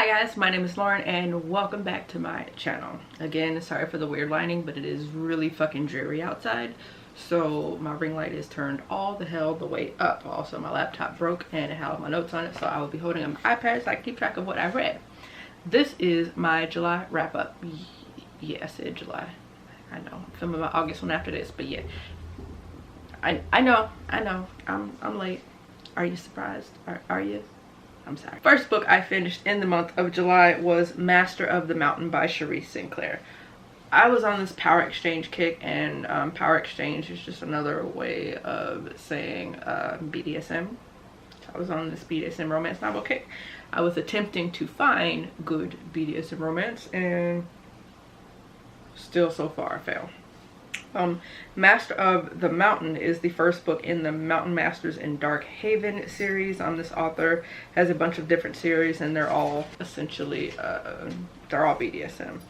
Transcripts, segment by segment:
Hi guys, my name is Lauren and welcome back to my channel. Again, sorry for the weird lighting, but it is really fucking dreary outside. So my ring light is turned all the hell the way up. Also, my laptop broke and it had all my notes on it, so I will be holding on my iPad so I can keep track of what I read. This is my July wrap up. Yeah, I said July. I know, I'm filming my August one after this, but yeah. I know, I'm late. Are you surprised? Are you? I'm sorry. First book I finished in the month of July was Master of the Mountain by Cherise Sinclair. I was on this power exchange kick, and power exchange is just another way of saying BDSM. So I was on this BDSM romance novel kick. I was attempting to find good BDSM romance and still so far fail. Master of the Mountain is the first book in the Mountain Masters in Dark Haven series. This author has a bunch of different series and they're all essentially they're all BDSM.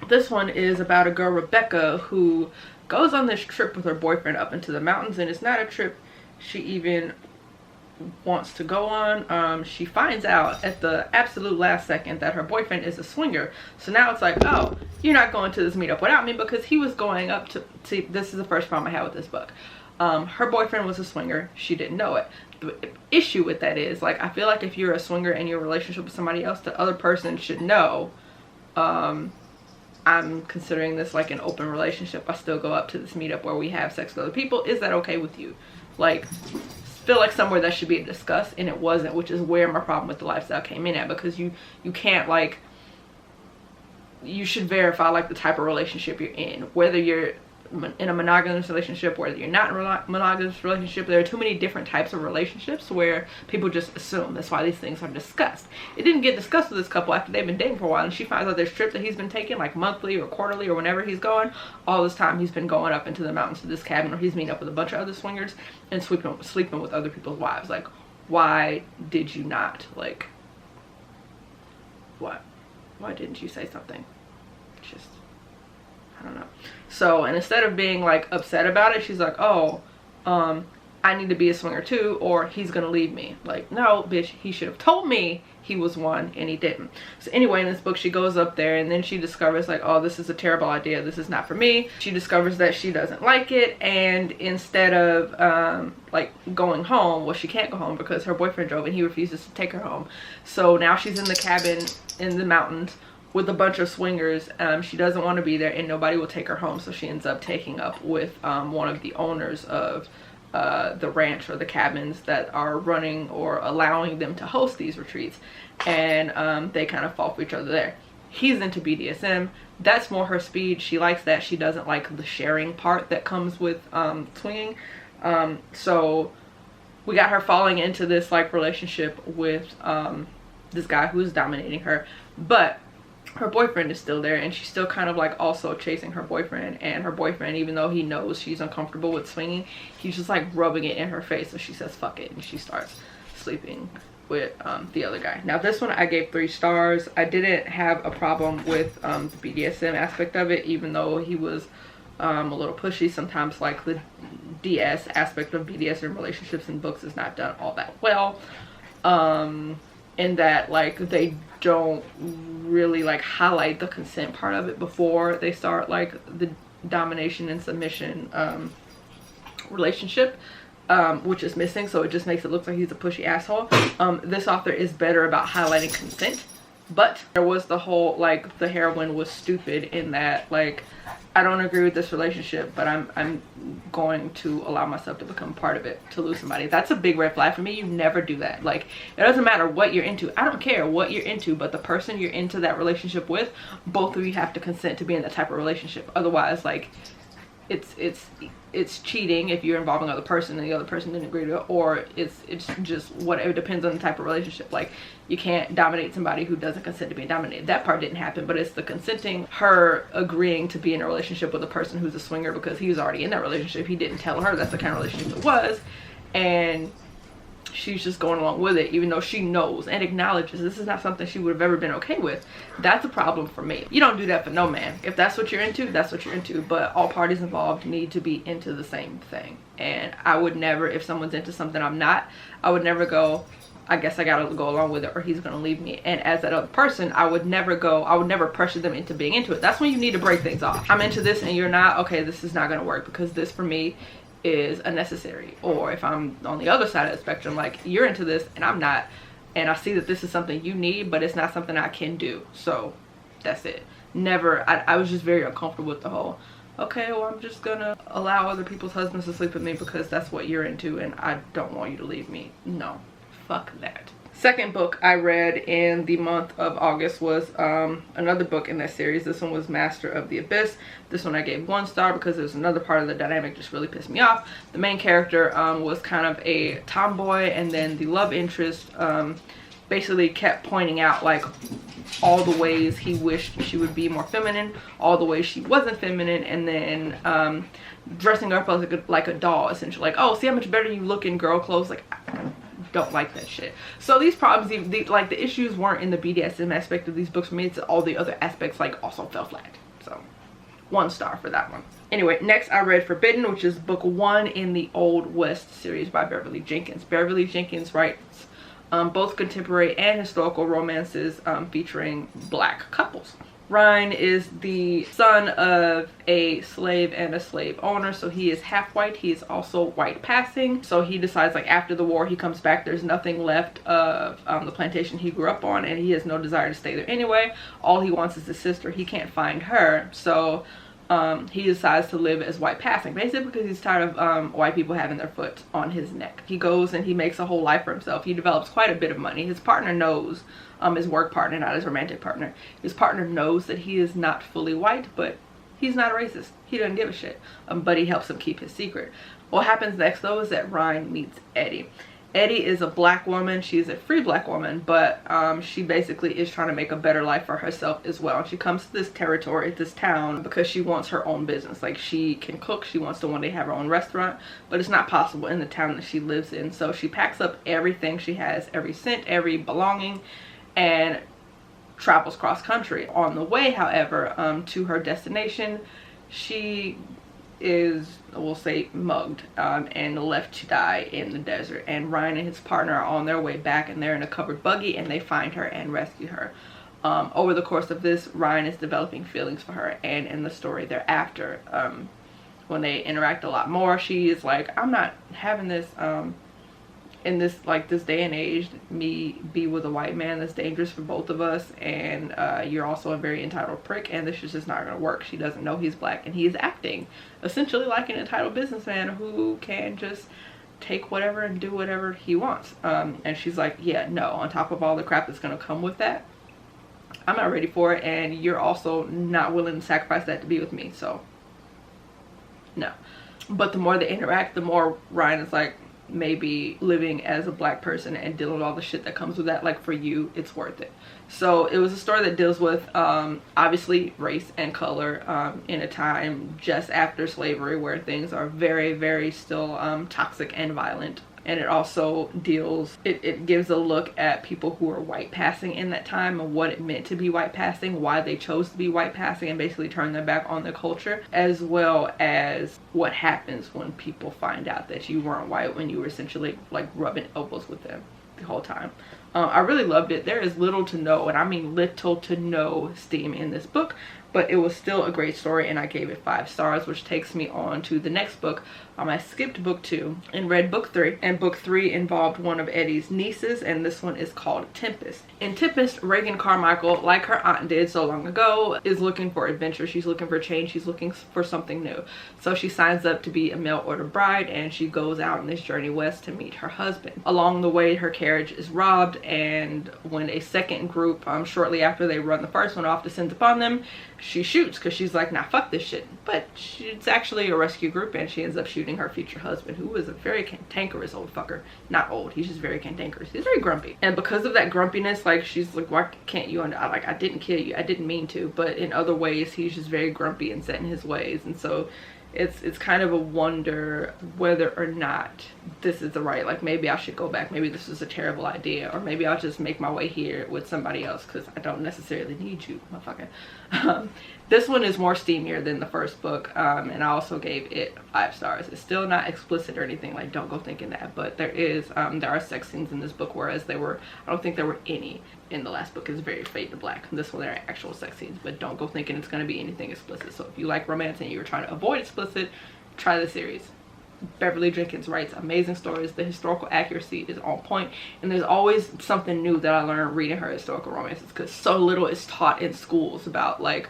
This one is about a girl, Rebecca, who goes on this trip with her boyfriend up into the mountains, and it's not a trip she even wants to go on. She finds out at the absolute last second that her boyfriend is a swinger, so now it's like, oh, you're not going to this meetup without me, because he was going up to see. This is the first problem I had with this book. Her boyfriend was a swinger. She didn't know it. The issue with that is, like, I feel like if you're a swinger and you're in a relationship with somebody else, the other person should know, I'm considering this like an open relationship. I still go up to this meetup where we have sex with other people. Is that okay with you? Like, feel like somewhere that should be discussed, and it wasn't, which is where my problem with the lifestyle came in at, because you can't, like, you should verify like the type of relationship you're in, whether you're in a monogamous relationship, whether you're not in a monogamous relationship. There are too many different types of relationships where people just assume. That's why these things are discussed. It didn't get discussed with this couple after they've been dating for a while, and she finds out there's trips that he's been taking, like monthly or quarterly or whenever he's going. All this time he's been going up into the mountains to this cabin, or he's meeting up with a bunch of other swingers and sleeping with other people's wives. Like, why did you not, like, why didn't you say something? Just, I don't know. So, and instead of being like upset about it, she's like, oh, I need to be a swinger too, or he's gonna leave me. Like, no, bitch, he should have told me he was one, and he didn't. So anyway, in this book, she goes up there, and then she discovers, like, oh, this is a terrible idea. This is not for me. She discovers that she doesn't like it, and instead of like going home, well, she can't go home because her boyfriend drove and he refuses to take her home. So now she's in the cabin in the mountains with a bunch of swingers. She doesn't want to be there, and nobody will take her home, so she ends up taking up with one of the owners of the ranch or the cabins that are running or allowing them to host these retreats, and they kind of fall for each other there. He's into BDSM. That's more her speed. She likes that. She doesn't like the sharing part that comes with swinging. So we got her falling into this like relationship with this guy who's dominating her, but her boyfriend is still there, and she's still kind of like also chasing her boyfriend. And her boyfriend, even though he knows she's uncomfortable with swinging, he's just like rubbing it in her face. So she says fuck it, and she starts sleeping with the other guy. Now this one I gave 3 stars. I didn't have a problem with the BDSM aspect of it, even though he was a little pushy. Sometimes like the DS aspect of BDSM relationships in books is not done all that well, in that like they don't really like highlight the consent part of it before they start like the domination and submission relationship, which is missing. So it just makes it look like he's a pushy asshole. This author is better about highlighting consent, but there was the whole like the heroine was stupid in that, like, I don't agree with this relationship, but I'm going to allow myself to become part of it to lose somebody. That's a big red flag for me. You never do that. Like, it doesn't matter what you're into. I don't care what you're into, but the person you're into that relationship with, both of you have to consent to be in that type of relationship. Otherwise, like, it's cheating if you're involving another person and the other person didn't agree to it, or it's just whatever. It depends on the type of relationship. Like, you can't dominate somebody who doesn't consent to being dominated. That part didn't happen, but it's the consenting, her agreeing to be in a relationship with a person who's a swinger because he was already in that relationship. He didn't tell her that's the kind of relationship it was, and she's just going along with it, even though she knows and acknowledges this is not something she would have ever been okay with. That's a problem for me. You don't do that for no man. If that's what you're into, that's what you're into, but all parties involved need to be into the same thing. And I would never, if someone's into something I'm not, I would never go, I guess I gotta go along with it or he's gonna leave me. And as that other person, I would never pressure them into being into it. That's when you need to break things off. I'm into this and you're not, okay, this is not gonna work because this for me is unnecessary. Or if I'm on the other side of the spectrum, like you're into this and I'm not, and I see that this is something you need, but it's not something I can do. So that's it. Never, I was just very uncomfortable with the whole, okay, well, I'm just gonna allow other people's husbands to sleep with me because that's what you're into and I don't want you to leave me. No, fuck that. Second book I read in the month of August was another book in that series. This one was Master of the Abyss. This one I gave 1 star because there's another part of the dynamic just really pissed me off. The main character was kind of a tomboy, and then the love interest basically kept pointing out like all the ways he wished she would be more feminine, all the ways she wasn't feminine, and then dressing her up like a doll, essentially. Like, oh, see how much better you look in girl clothes. Like, I don't like that shit. So these problems, like the issues weren't in the BDSM aspect of these books for me. It's all the other aspects like also fell flat. So 1 star for that one. Anyway, next I read Forbidden, which is book 1 in the Old West series by Beverly Jenkins. Beverly Jenkins writes both contemporary and historical romances featuring black couples. Ryan is the son of a slave and a slave owner, so he is half white. He is also white passing. So he decides, like, after the war, he comes back, there's nothing left of the plantation he grew up on, and he has no desire to stay there anyway. All he wants is his sister. He can't find her, so he decides to live as white passing, basically because he's tired of white people having their foot on his neck. He goes and he makes a whole life for himself. He develops quite a bit of money. His partner knows, his work partner, not his romantic partner, his partner knows that he is not fully white, but he's not a racist. He doesn't give a shit, but he helps him keep his secret. What happens next though is that Ryan meets Eddie. Eddie is a black woman. She's a free black woman, but she basically is trying to make a better life for herself as well. She comes to this territory, this town, because she wants her own business. Like, she can cook. She wants to one day have her own restaurant, but it's not possible in the town that she lives in. So she packs up everything she has, every cent, every belonging, and travels cross country. On the way, however, to her destination, she is, we'll say, mugged and left to die in the desert. And Ryan and his partner are on their way back, and they're in a covered buggy, and they find her and rescue her. Over the course of this, Ryan is developing feelings for her, and in the story thereafter, when they interact a lot more, she is like, I'm not having this in this, like, this day and age, me be with a white man. That's dangerous for both of us, and you're also a very entitled prick, and this is just not gonna work. She doesn't know he's black, and he is acting essentially like an entitled businessman who can just take whatever and do whatever he wants. And she's like, yeah, no, on top of all the crap that's gonna come with that, I'm not ready for it, and you're also not willing to sacrifice that to be with me, so no. But the more they interact, the more Ryan is like, maybe living as a black person and dealing with all the shit that comes with that, like, for you, it's worth it. So it was a story that deals with obviously race and color in a time just after slavery where things are very, very still toxic and violent. And it also deals, it gives a look at people who are white passing in that time and what it meant to be white passing, why they chose to be white passing, and basically turn their back on their culture, as well as what happens when people find out that you weren't white when you were essentially like rubbing elbows with them the whole time. I really loved it. There is little to no, and I mean little to no, steam in this book, but it was still a great story, and I gave it 5 stars, which takes me on to the next book. I skipped book 2 and read book 3, and book 3 involved one of Eddie's nieces, and this one is called Tempest. In Tempest, Reagan Carmichael, like her aunt did so long ago, is looking for adventure. She's looking for change. She's looking for something new. So she signs up to be a mail order bride, and she goes out on this journey west to meet her husband. Along the way, her carriage is robbed, and when a second group, shortly after they run the first one off, descends upon them, she shoots because she's like, nah, fuck this shit. But it's actually a rescue group, and she ends up shooting her future husband, who is a very cantankerous old fucker. Not old, he's just very cantankerous. He's very grumpy, and because of that grumpiness, like, she's like, why can't you like, I didn't kill you, I didn't mean to, but in other ways he's just very grumpy and set in his ways. And so it's kind of a wonder whether or not this is the right, like maybe I should go back, maybe this is a terrible idea, or maybe I'll just make my way here with somebody else because I don't necessarily need you, motherfucker. This one is more steamier than the first book, and I also gave it 5 stars. It's still not explicit or anything, like don't go thinking that, but there are sex scenes in this book, whereas I don't think there were any in the last book. Is very fade to black. This one there are actual sex scenes, but don't go thinking it's going to be anything explicit. So if you like romance and you're trying to avoid explicit, try the series. Beverly Jenkins writes amazing stories. The historical accuracy is on point, and there's always something new that I learned reading her historical romances, because so little is taught in schools about like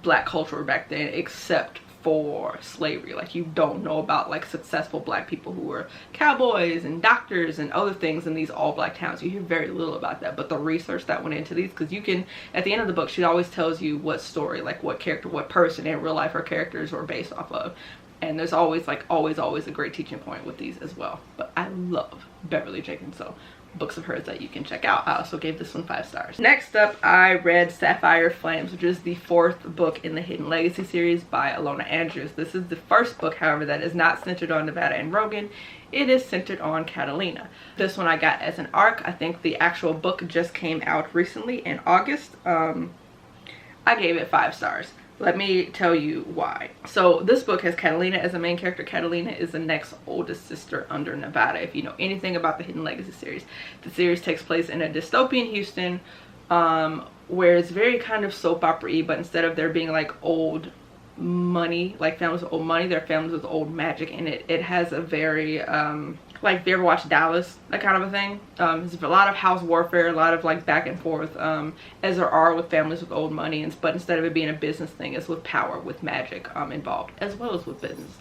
black culture back then except for slavery. Like you don't know about like successful black people who were cowboys and doctors and other things in these all black towns. You hear very little about that, but the research that went into these, because you can, at the end of the book she always tells you what story, like what character, what person in real life her characters were based off of, and there's always like always a great teaching point with these as well. But I love Beverly Jenkins, so books of hers that you can check out. I also gave this one 5 stars. Next up, I read Sapphire Flames, which is the 4th book in the Hidden Legacy series by Ilona Andrews. This is the first book, however, that is not centered on Nevada and Rogan. It is centered on Catalina. This one I got as an arc. I think the actual book just came out recently in August. I gave it 5 stars. Let me tell you why. So this book has Catalina as a main character. Catalina is the next oldest sister under Nevada. If you know anything about the Hidden Legacy series, the series takes place in a dystopian Houston, where it's very kind of soap opera-y, but instead of there being like old money, like families with old money, they're families with old magic, and it has a very like, if you ever watch Dallas, that kind of a thing. There's a lot of house warfare, a lot of like back and forth, as there are with families with old money, but instead of it being a business thing, it's with power, with magic involved, as well as with business.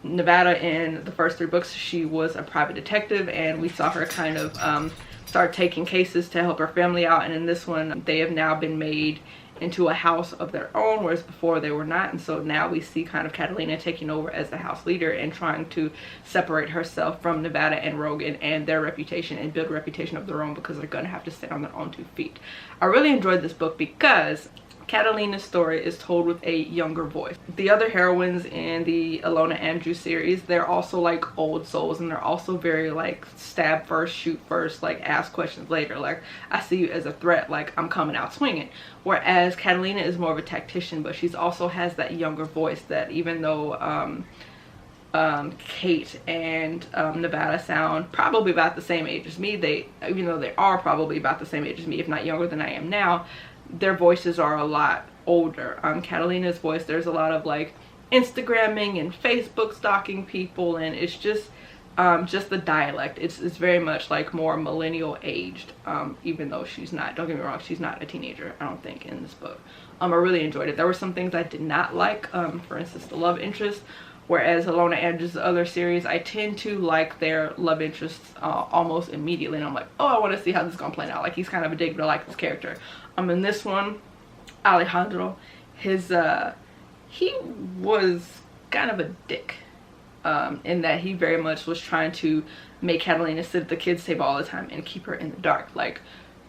Nevada, in the first 3 books, she was a private detective, and we saw her kind of start taking cases to help her family out, and in this one they have now been made into a house of their own, whereas before they were not. And so now we see kind of Catalina taking over as the house leader and trying to separate herself from Nevada and Rogan and their reputation, and build a reputation of their own, because they're gonna have to stand on their own 2 feet. I really enjoyed this book because Catalina's story is told with a younger voice. The other heroines in the Ilona Andrews series, they're also like old souls, and they're also very like stab first, shoot first, like ask questions later, like I see you as a threat, like I'm coming out swinging. Whereas Catalina is more of a tactician, but she's also has that younger voice that even though Kate and Nevada sound probably about the same age as me, even though they are probably about the same age as me, if not younger than I am now, their voices are a lot older. Catalina's voice, there's a lot of like Instagramming and Facebook stalking people, and it's just the dialect. It's very much like more millennial aged, even though she's not, don't get me wrong, she's not a teenager, I don't think, in this book. I really enjoyed it. There were some things I did not like, for instance, the love interest. Whereas Ilona Andrews' other series, I tend to like their love interests almost immediately, and I'm like, oh, I want to see how this is gonna play out. Like, he's kind of a dick, but I like this character. In this one, Alejandro, he was kind of a dick, in that he very much was trying to make Catalina sit at the kids' table all the time and keep her in the dark. Like,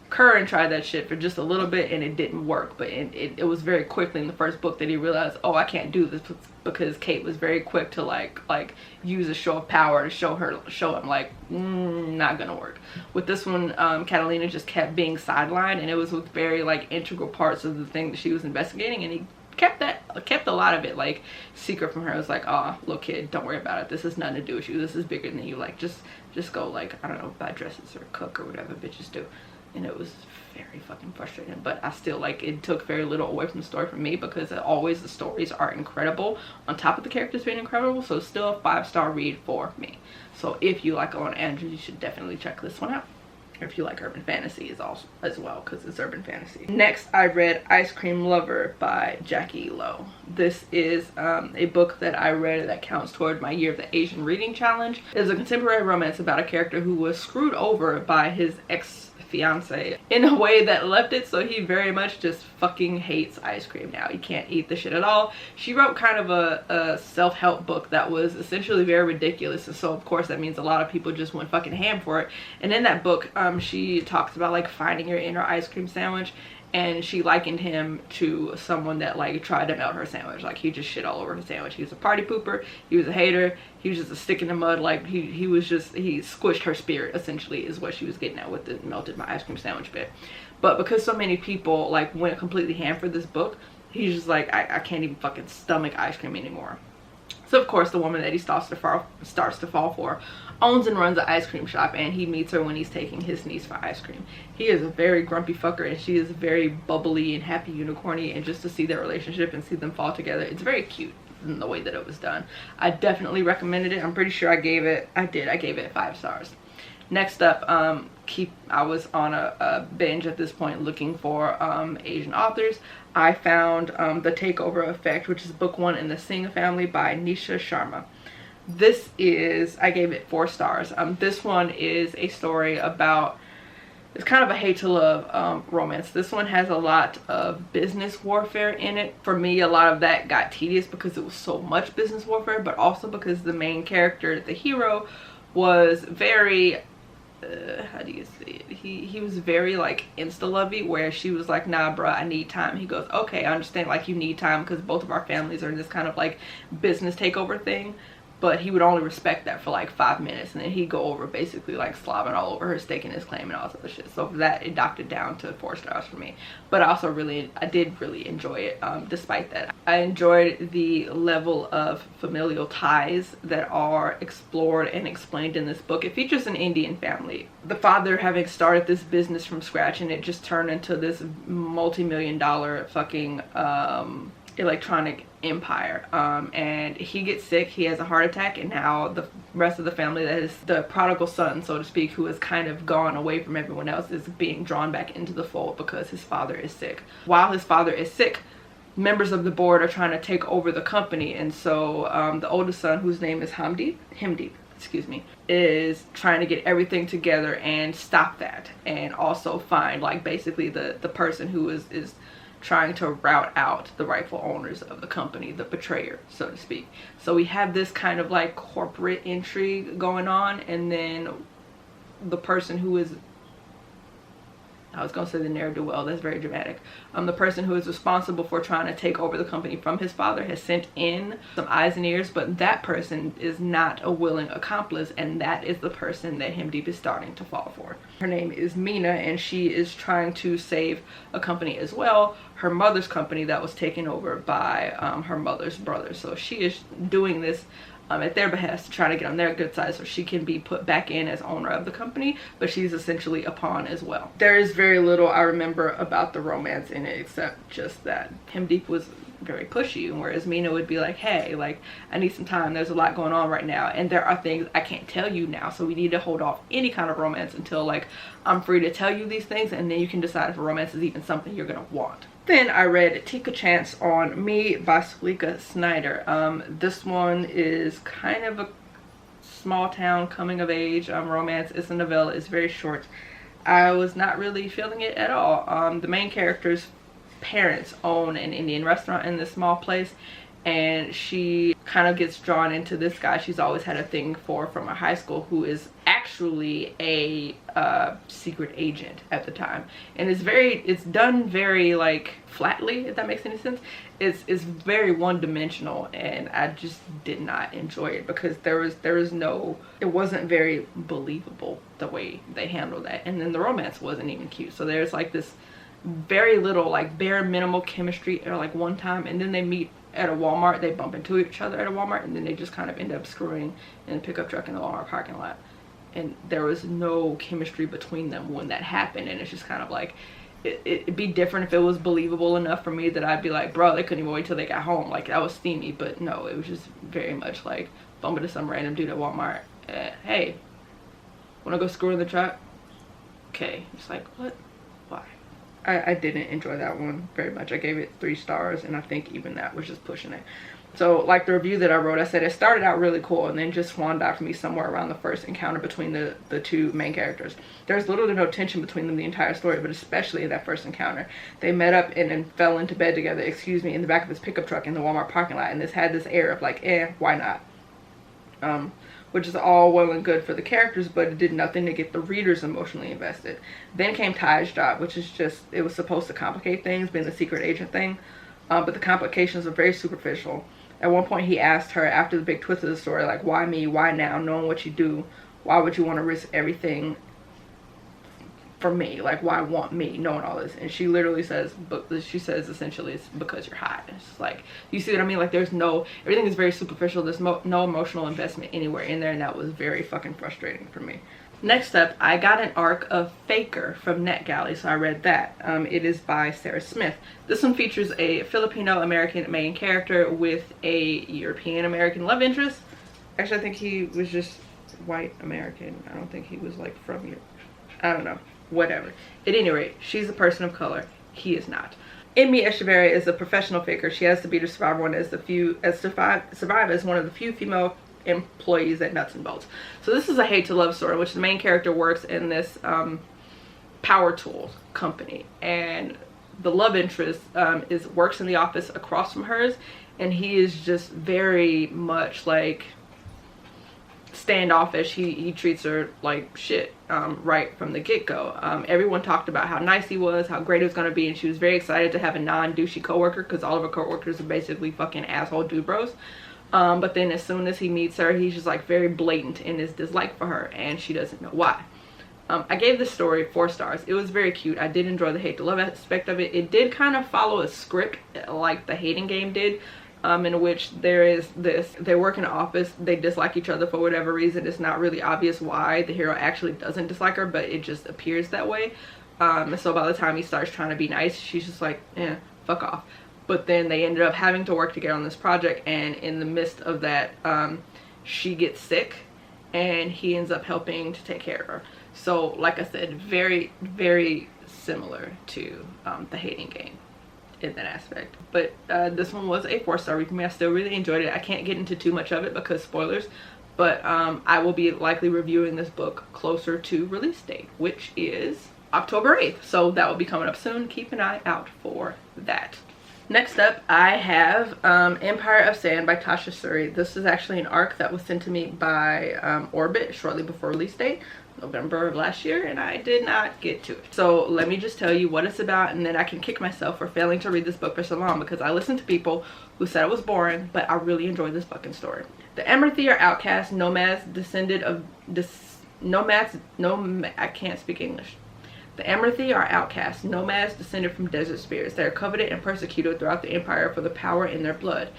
Curran tried that shit for just a little bit and it didn't work, but it was very quickly in the first book that he realized, oh, I can't do this, because Kate was very quick to like use a show of power to show him like, not gonna work. With this one, Catalina just kept being sidelined, and it was with very like integral parts of the thing that she was investigating, and he kept a lot of it like secret from her. It was like, oh, little kid, don't worry about it, this has nothing to do with you, this is bigger than you, like just go, like, I don't know, buy dresses or cook or whatever bitches do. And it was very fucking frustrating, but I still, like, it took very little away from the story for me, because always the stories are incredible on top of the characters being incredible. So still a 5-star read for me. So if you like Ilona Andrews, you should definitely check this one out. Or if you like urban fantasy as well, because it's urban fantasy. Next, I read Ice Cream Lover by Jackie Lowe. This is a book that I read that counts toward my Year of the Asian Reading Challenge. It's a contemporary romance about a character who was screwed over by his ex-fiance in a way that left it so he very much just fucking hates ice cream now. He can't eat the shit at all. She wrote kind of a self-help book that was essentially very ridiculous, and so of course that means a lot of people just went fucking ham for it. And in that book, she talks about like finding your inner ice cream sandwich, and she likened him to someone that like tried to melt her sandwich. Like he just shit all over her sandwich. He was a party pooper, he was a hater, he was just a stick in the mud. Like he squished her spirit, essentially, is what she was getting at with the melted my ice cream sandwich bit. But because so many people like went completely ham for this book, he's just like, I can't even fucking stomach ice cream anymore. So of course the woman that he starts to fall for owns and runs an ice cream shop, and he meets her when he's taking his niece for ice cream. He is a very grumpy fucker, and she is very bubbly and happy unicorny, and just to see their relationship and see them fall together, it's very cute in the way that it was done. I definitely recommended it. I'm pretty sure I gave it 5 stars. Next up, I was on a binge at this point looking for Asian authors. I found The Takeover Effect, which is book 1 in the Singh family by Nisha Sharma. This is, I gave it 4 stars. This one is a story about, it's kind of a hate to love romance. This one has a lot of business warfare in it. For me, a lot of that got tedious because it was so much business warfare, but also because the main character, the hero, was very how do you say it, he was very like insta-lovey, where she was like, nah bruh, I need time. He goes, okay, I understand, like you need time because both of our families are in this kind of like business takeover thing. But he would only respect that for like 5 minutes, and then he'd go over basically like slobbing all over her, staking his claim and all this other shit. So for that, it docked it down to 4 stars for me. But I did really enjoy it. Despite that, I enjoyed the level of familial ties that are explored and explained in this book. It features an Indian family. The father having started this business from scratch, and it just turned into this multi-million-dollar fucking electronic empire, and he gets sick, he has a heart attack, and now the rest of the family, that is the prodigal son, so to speak, who has kind of gone away from everyone else, is being drawn back into the fold because his father is sick. While his father is sick, members of the board are trying to take over the company, and so the oldest son, whose name is Himdeep, excuse me, is trying to get everything together and stop that, and also find like basically the person who is trying to rout out the rightful owners of the company, the betrayer, so to speak. So we have this kind of like corporate intrigue going on, and then the person who is, I was gonna say the ne'er-do-well, that's very dramatic. The person who is responsible for trying to take over the company from his father has sent in some eyes and ears, but that person is not a willing accomplice, and that is the person that Himdeep is starting to fall for. Her name is Meena, and she is trying to save a company as well, her mother's company that was taken over by her mother's brother. So she is doing this at their behest to try to get on their good side so she can be put back in as owner of the company, but she's essentially a pawn as well. There is very little I remember about the romance in it, except just that Himdeep was very pushy, whereas Meena would be like, hey, like I need some time, there's a lot going on right now, and there are things I can't tell you now, so we need to hold off any kind of romance until like I'm free to tell you these things, and then you can decide if a romance is even something you're gonna want. Then I read Take a Chance on Me by Vasiliy Kuznetsov. This one is kind of a small town coming of age romance. It's a novella, it's very short. I was not really feeling it at all. The main character's parents own an Indian restaurant in this small place, and she kind of gets drawn into this guy she's always had a thing for from her high school, who is actually a secret agent at the time, and it's done very like flatly, if that makes any sense. It's very one-dimensional, and I just did not enjoy it because it wasn't very believable the way they handled that, and then the romance wasn't even cute. So there's like this very little, like bare minimal chemistry at like one time, and then they meet at a Walmart, they bump into each other at a Walmart, and then they just kind of end up screwing in a pickup truck in the Walmart parking lot, and there was no chemistry between them when that happened. And it's just kind of like, it'd be different if it was believable enough for me that I'd be like, bro, they couldn't even wait till they got home, like that was steamy. But no, it was just very much like bumping into some random dude at Walmart, hey, wanna go screw in the truck? Okay, it's like, what? Why? I didn't enjoy that one very much. I gave it 3 stars, and I think even that was just pushing it. So like the review that I wrote, I said it started out really cool and then just swaned out for me somewhere around the first encounter between the two main characters. There's little to no tension between them the entire story, but especially in that first encounter. They met up and then fell into bed together, in the back of this pickup truck in the Walmart parking lot, and this had this air of like, why not? which is all well and good for the characters, but it did nothing to get the readers emotionally invested. Then came Ty's job, which is just, it was supposed to complicate things, being the secret agent thing, but the complications were very superficial. At one point he asked her, after the big twist of the story, like, why me, why now, knowing what you do, why would you want to risk everything for me? Like, why want me, knowing all this? And she literally says, but she says essentially it's because you're hot. It's like, you see what I mean? Like, there's no, everything is very superficial. There's no emotional investment anywhere in there, and that was very fucking frustrating for me. Next up, I got an arc of Faker from NetGalley, so I read that. It is by Sarah Smith. This one features a Filipino-American main character with a European-American love interest. Actually, I think he was just white American. I don't think he was like from Europe. I don't know. Whatever. At any rate, she's a person of color. He is not. Amy Echeverria is a professional faker. She has to be to survive survive as one of the few female employees at Nuts and Bolts. So this is a hate to love story, which the main character works in this power tools company, and the love interest works in the office across from hers, and he is just very much like standoffish. He treats her like shit right from the get-go. Everyone talked about how nice he was, how great it was going to be, and she was very excited to have a non-douchey coworker, because all of her coworkers are basically fucking asshole dude bros. But then as soon as he meets her, he's just like very blatant in his dislike for her, and she doesn't know why. I gave this story 4 stars. It was very cute. I did enjoy the hate to love aspect of it. It did kind of follow a script like The Hating Game did, in which there is this, they work in an office, they dislike each other for whatever reason. It's not really obvious why the hero actually doesn't dislike her, but it just appears that way. And so by the time he starts trying to be nice, she's just like, fuck off. But then they ended up having to work together on this project, and in the midst of that, she gets sick and he ends up helping to take care of her. So like I said, very, very similar to The Hating Game in that aspect. But this one was a 4-star read for me. I still really enjoyed it. I can't get into too much of it because spoilers, but I will be likely reviewing this book closer to release date, which is October 8th. So that will be coming up soon. Keep an eye out for that. Next up, I have Empire of Sand by Tasha Surrey. This is actually an arc that was sent to me by Orbit shortly before release date, November of last year, and I did not get to it. So let me just tell you what it's about, and then I can kick myself for failing to read this book for so long, because I listened to people who said it was boring, but I really enjoyed this fucking story. The Amarthi are outcast nomads descended of I can't speak English. The Amarthi are outcasts, nomads descended from desert spirits. They are coveted and persecuted throughout the empire for the power in their blood.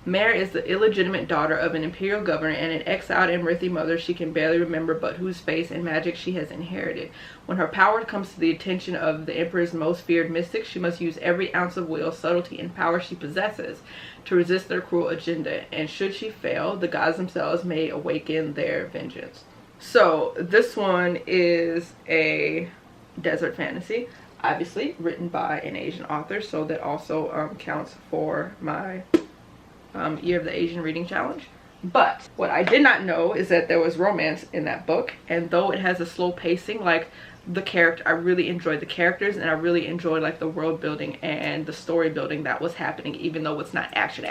Mare is the illegitimate daughter of an imperial governor and an exiled Amarthi mother she can barely remember, but whose face and magic she has inherited. When her power comes to the attention of the emperor's most feared mystics, she must use every ounce of will, subtlety, and power she possesses to resist their cruel agenda. And should she fail, the gods themselves may awaken their vengeance. So this one is a desert fantasy, obviously written by an Asian author, so that also counts for my Year of the Asian Reading Challenge. But what I did not know is that there was romance in that book, and though it has a slow pacing, like the character, I really enjoyed the characters, and I really enjoyed like the world building and the story building that was happening, even though it's not action.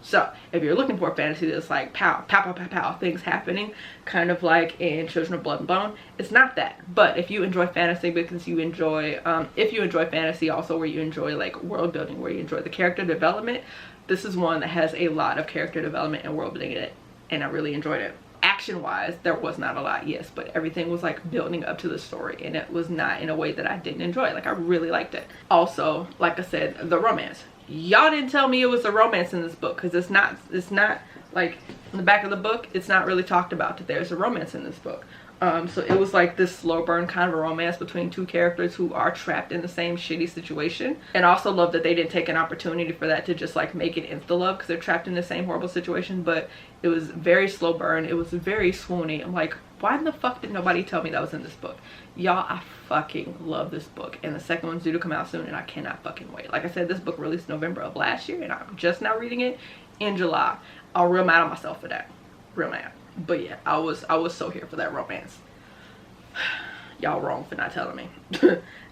So if you're looking for a fantasy that's like pow pow pow pow pow, things happening, kind of like in Children of Blood and Bone, it's not that. But if you enjoy fantasy, because you enjoy if you enjoy fantasy also where you enjoy like world building, where you enjoy the character development, this is one that has a lot of character development and world building in it, and I really enjoyed it. Action wise, there was not a lot, yes, but everything was like building up to the story, and it was not in a way that I didn't enjoy. Like, I really liked it. Also, like I said, the romance. Y'all didn't tell me it was a romance in this book, because it's not like in the back of the book, it's not really talked about that there's a romance in this book. So it was like this slow burn kind of a romance between two characters who are trapped in the same shitty situation. And I also love that they didn't take an opportunity for that to just like make it insta love, because they're trapped in the same horrible situation. But it was very slow burn. It was very swoony. I'm like, why in the fuck did nobody tell me that was in this book? Y'all, I fucking love this book, and the second one's due to come out soon, and I cannot fucking wait. Like I said, this book released November of last year, and I'm just now reading it in July. I'm real mad at myself for that. Real mad. But yeah, I was so here for that romance. y'all wrong for not telling me.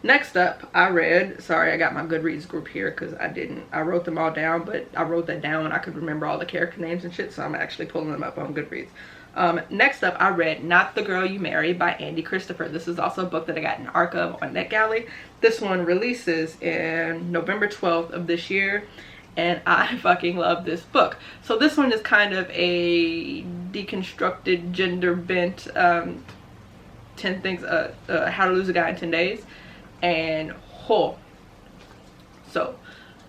Next up, I read, sorry, I got my Goodreads group here because I wrote them all down, but I wrote that down when I could remember all the character names and shit, so I'm actually pulling them up on Goodreads. Next up, I read Not the Girl You Marry by Andy Christopher. This is also a book that I got an ARC of on NetGalley. This one releases in November 12th of this year, and I fucking love this book. So this one is kind of a deconstructed, gender bent 10 things, how to lose a guy in 10 days. And so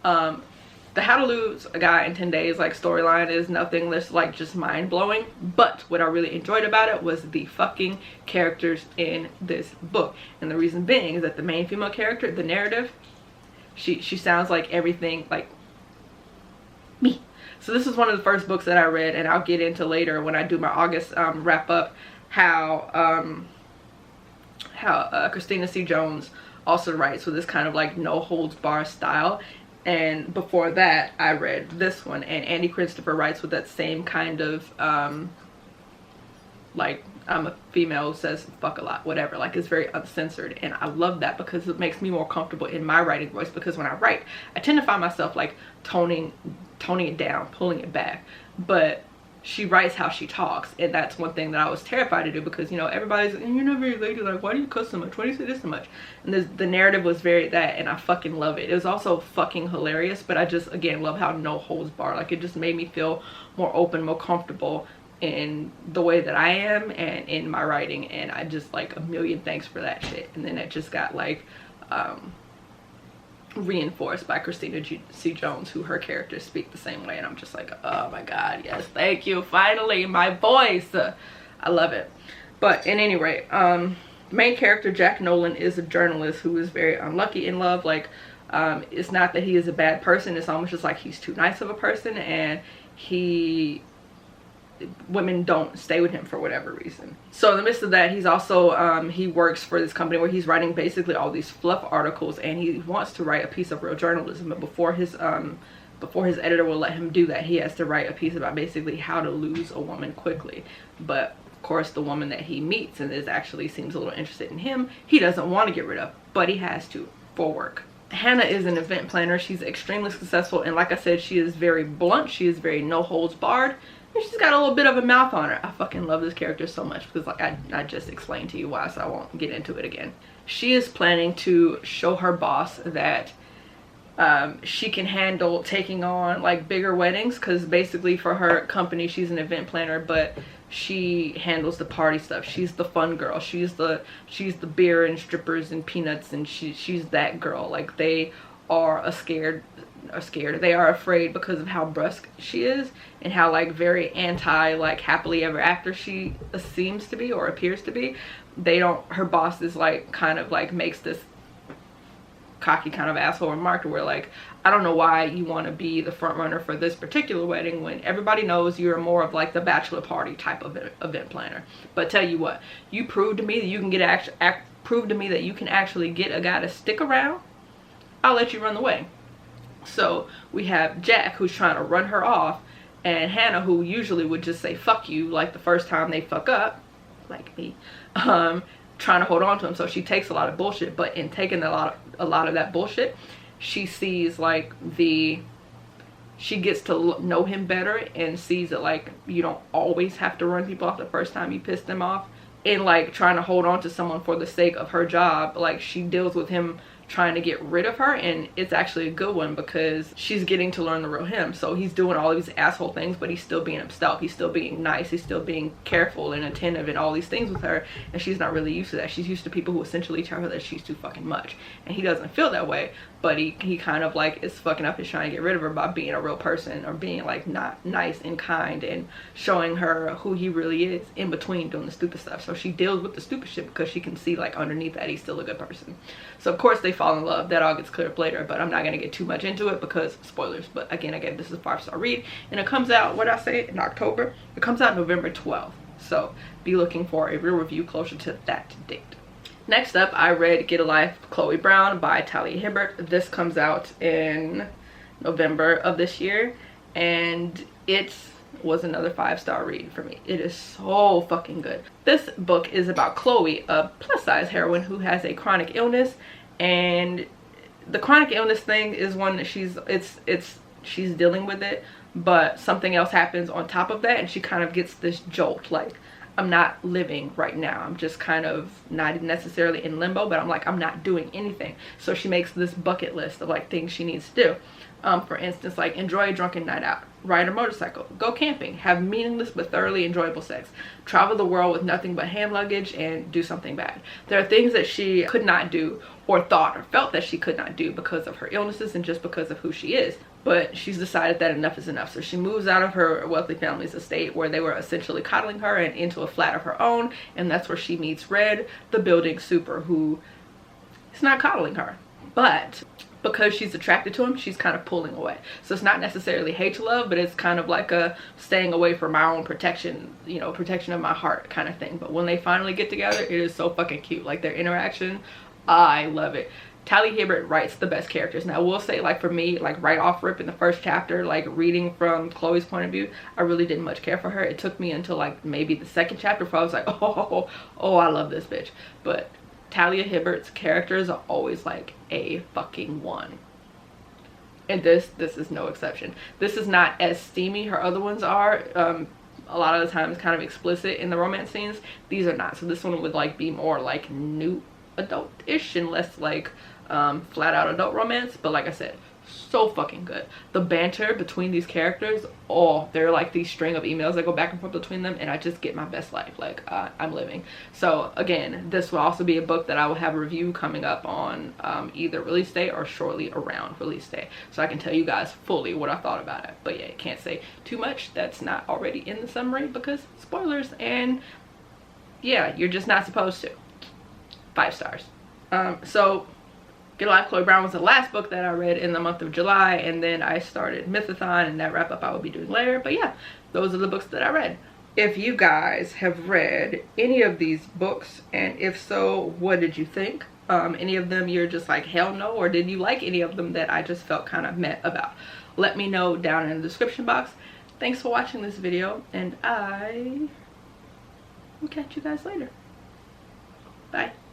the how to lose a guy in 10 days like storyline is nothing less like just mind-blowing, but what I really enjoyed about it was the fucking characters in this book. And the reason being is that the main female character, the narrative, she sounds like everything like me. So this is one of the first books that I read, and I'll get into later when I do my August wrap up how Christina C. Jones also writes with this kind of like no holds bar style. And before that I read this one, and Andy Christopher writes with that same kind of like I'm a female who says fuck a lot, whatever, like it's very uncensored. And I love that because it makes me more comfortable in my writing voice, because when I write I tend to find myself like toning it down, pulling it back, but she writes how she talks, and that's one thing that I was terrified to do, because you know everybody's like, you're not very lady, like why do you cuss so much, why do you say this so much? And the narrative was very that, and I fucking love it. It was also fucking hilarious, but I just again love how no holds bar, like it just made me feel more open, more comfortable in the way that I am and in my writing, and I just like a million thanks for that shit. And then it just got like reinforced by Christina C. Jones, who her characters speak the same way, and I'm just like, oh my god, yes, thank you, finally my voice. I love it. But in any rate, the main character Jack Nolan is a journalist who is very unlucky in love. Like it's not that he is a bad person, it's almost just like he's too nice of a person, and women don't stay with him for whatever reason. So in the midst of that, he's also he works for this company where he's writing basically all these fluff articles, and he wants to write a piece of real journalism, but before his editor will let him do that, he has to write a piece about basically how to lose a woman quickly. But of course the woman that he meets and is actually seems a little interested in him, he doesn't want to get rid of, but he has to for work. Hannah is an event planner. She's extremely successful, and like I said, she is very blunt, she is very no holds barred. She's got a little bit of a mouth on her. I fucking love this character so much, because like I just explained to you why, so I won't get into it again. She is planning to show her boss that she can handle taking on like bigger weddings, because basically for her company she's an event planner, but she handles the party stuff. She's the fun girl. She's the beer and strippers and peanuts, and she's that girl. Like they are they are afraid because of how brusque she is and how like very anti like happily ever after she seems to be or appears to be. Her boss is like kind of like makes this cocky kind of asshole remark where like, I don't know why you want to be the front runner for this particular wedding when everybody knows you're more of like the bachelor party type of event planner. But tell you what, you prove to me that you can prove to me that you can actually get a guy to stick around, I'll let you run the wedding. So we have Jack, who's trying to run her off, and Hannah, who usually would just say fuck you like the first time they fuck up, like me, trying to hold on to him. So she takes a lot of bullshit, but in taking a lot of that bullshit, she sees like she gets to know him better and sees that like you don't always have to run people off the first time you piss them off. And like trying to hold on to someone for the sake of her job, like she deals with him trying to get rid of her, and it's actually a good one because she's getting to learn the real him. So he's doing all these asshole things, but he's still being himself, he's still being nice, he's still being careful and attentive and all these things with her, and she's not really used to that. She's used to people who essentially tell her that she's too fucking much, and he doesn't feel that way, but he kind of like is fucking up and trying to get rid of her by being a real person, or being like not nice and kind and showing her who he really is in between doing the stupid stuff. So she deals with the stupid shit because she can see like underneath that he's still a good person. So of course they fall in love. That all gets cleared up later, but I'm not going to get too much into it because spoilers. But again, this is a 5-star read, and it comes out, what did I say, in October? It comes out November 12th, so be looking for a real review closer to that date. Next up, I read Get a Life, Chloe Brown by Talia Hibbert. This comes out in November of this year, and it's was another 5-star read for me. It is so fucking good. This book is about Chloe, a plus size heroine who has a chronic illness, and the chronic illness thing is one that she's dealing with it, but something else happens on top of that and she kind of gets this jolt, like, I'm not living right now. I'm just kind of not necessarily in limbo, but I'm like, I'm not doing anything. So she makes this bucket list of like things she needs to do. For instance, like enjoy a drunken night out, ride a motorcycle, go camping, have meaningless but thoroughly enjoyable sex, travel the world with nothing but hand luggage, and do something bad. There are things that she could not do or thought or felt that she could not do because of her illnesses and just because of who she is. But she's decided that enough is enough. So she moves out of her wealthy family's estate where they were essentially coddling her and into a flat of her own. And that's where she meets Red, the building super, who is not coddling her. But because she's attracted to him, she's kind of pulling away. So it's not necessarily hate to love, but it's kind of like a staying away for my own protection, you know, protection of my heart kind of thing. But when they finally get together, it is so fucking cute. Like their interaction, I love it. Talia Hibbert writes the best characters. Now I will say, like for me, like right off rip in the first chapter, like reading from Chloe's point of view, I really didn't much care for her. It took me until like maybe the second chapter before I was like, oh, I love this bitch. But Talia Hibbert's characters are always like a fucking one. And this is no exception. This is not as steamy her other ones are. A lot of the time it's kind of explicit in the romance scenes. These are not. So this one would like be more like new adult-ish and less like flat out adult romance. But like I said, so fucking good. The banter between these characters, oh, they're like these string of emails that go back and forth between them, and I just get my best life. Like I'm living. So again, this will also be a book that I will have a review coming up on either release day or shortly around release day, so I can tell you guys fully what I thought about it. But yeah, can't say too much that's not already in the summary because spoilers, and yeah, you're just not supposed to. 5 stars. So Get Alive, Chloe Brown was the last book that I read in the month of July, and then I started Mythathon, and that wrap up I will be doing later. But yeah, those are the books that I read. If you guys have read any of these books, and if so, what did you think? Any of them you're just like hell no, or did you like any of them that I just felt kind of meh about? Let me know down in the description box. Thanks for watching this video, and I will catch you guys later. Bye.